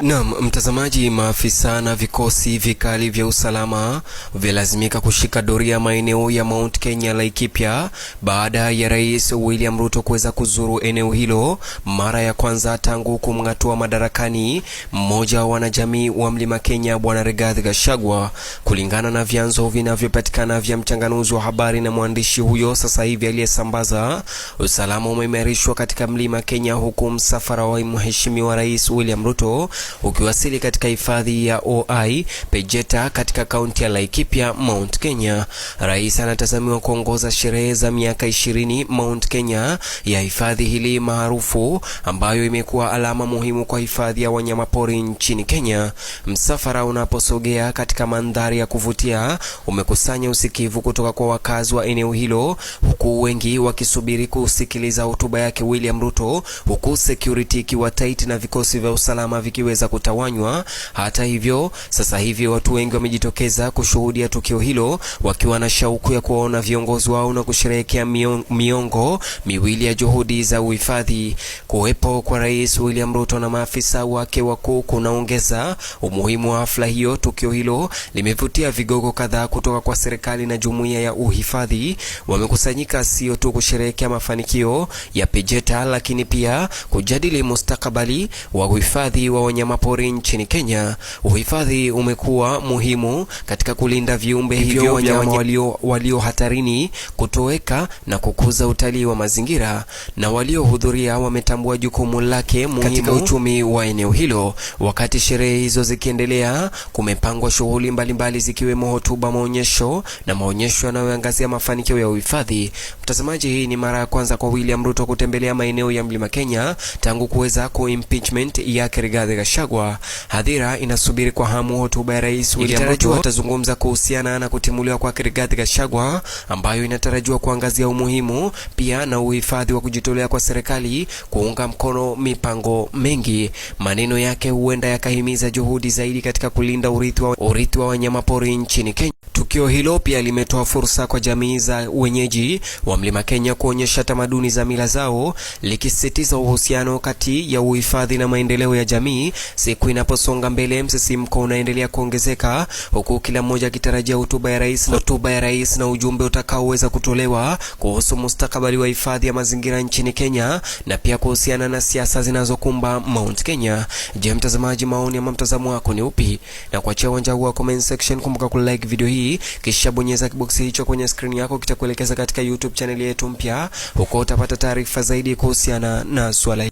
Naam, mtazamaji, maafisa na vikosi vikali vya usalama vilazimika kushika doria maeneo ya Mount Kenya Laikipia baada ya Rais William Ruto kuweza kuzuru eneo hilo mara ya kwanza tangu kumng'atua madarakani mmoja wa wanajamii wa Mlima Kenya, Bwana Rigathi Gachagua. Kulingana na vyanzo vinavyopatikana vya mchanganuzi wa habari na mwandishi huyo sasa hivi aliyesambaza, usalama umeimarishwa katika Mlima Kenya huku msafara wa Mheshimiwa Rais William Ruto ukiwasili katika hifadhi ya OI Pejeta katika kaunti ya Laikipia, Mount Kenya. Rais anatazamiwa kuongoza sherehe za miaka 20 Mount Kenya ya hifadhi hili maarufu ambayo imekuwa alama muhimu kwa hifadhi ya wanyamapori nchini Kenya. Msafara unaposogea katika mandhari ya kuvutia umekusanya usikivu kutoka kwa wakazi wa eneo hilo, huku wengi wakisubiri kusikiliza hotuba yake William Ruto, huku security ikiwa tight na vikosi vya usalama vikiweza kutawanywa. Hata hivyo, sasa hivi watu wengi wamejitokeza kushuhudia tukio hilo wakiwa na shauku ya kuwaona viongozi wao na kusherehekea miongo miwili ya juhudi za uhifadhi. Kuwepo kwa Rais William Ruto na maafisa wake wakuu kunaongeza umuhimu wa hafla hiyo. Tukio hilo limevutia vigogo kadhaa kutoka kwa serikali na jumuiya ya uhifadhi. Wamekusanyika sio tu kusherehekea mafanikio ya Pejeta, lakini pia kujadili mustakabali wa uhifadhi wa wanyamapori nchini Kenya. Uhifadhi umekuwa muhimu katika kulinda viumbe hivyo wanyama walio hatarini kutoweka na kukuza utalii wa mazingira, na waliohudhuria wametambua jukumu lake muhimu katika uchumi wa eneo hilo. Wakati sherehe hizo zikiendelea, kumepangwa shughuli mbalimbali zikiwemo hotuba, maonyesho na maonyesho yanayoangazia mafanikio ya uhifadhi. Mtazamaji, hii ni mara ya kwanza kwa William Ruto kutembelea maeneo ya Mlima Kenya tangu kuweza impeachment ya Rigathi Gachagua. Hadhira inasubiri kwa hamu hotuba ya Rais William Ruto. Atazungumza kuhusiana na kutimuliwa kwa Rigathi Gachagua ambayo inatarajiwa kuangazia umuhimu pia na uhifadhi wa kujitolea kwa serikali kuunga mkono mipango mengi. Maneno yake huenda yakahimiza juhudi zaidi katika kulinda urithi wa wanyamapori nchini Kenya. Tukio hilo pia limetoa fursa kwa jamii za wenyeji wa Mlima Kenya kuonyesha tamaduni za mila zao, likisisitiza uhusiano kati ya uhifadhi na maendeleo ya jamii. Siku inaposonga mbele, msisimko unaendelea kuongezeka huku kila mmoja akitarajia hotuba ya rais na ujumbe utakaoweza kutolewa kuhusu mustakabali wa hifadhi ya mazingira nchini Kenya na pia kuhusiana na siasa zinazokumba Mount Kenya. Je, mtazamaji, maoni ama mtazamo wako ni upi? Na kuachia uwanja huu wa comment section. Kumbuka kulike video hii kisha bonyeza kiboksi hicho kwenye screen yako, kitakuelekeza katika YouTube channel yetu mpya. Huko utapata taarifa zaidi kuhusiana na swala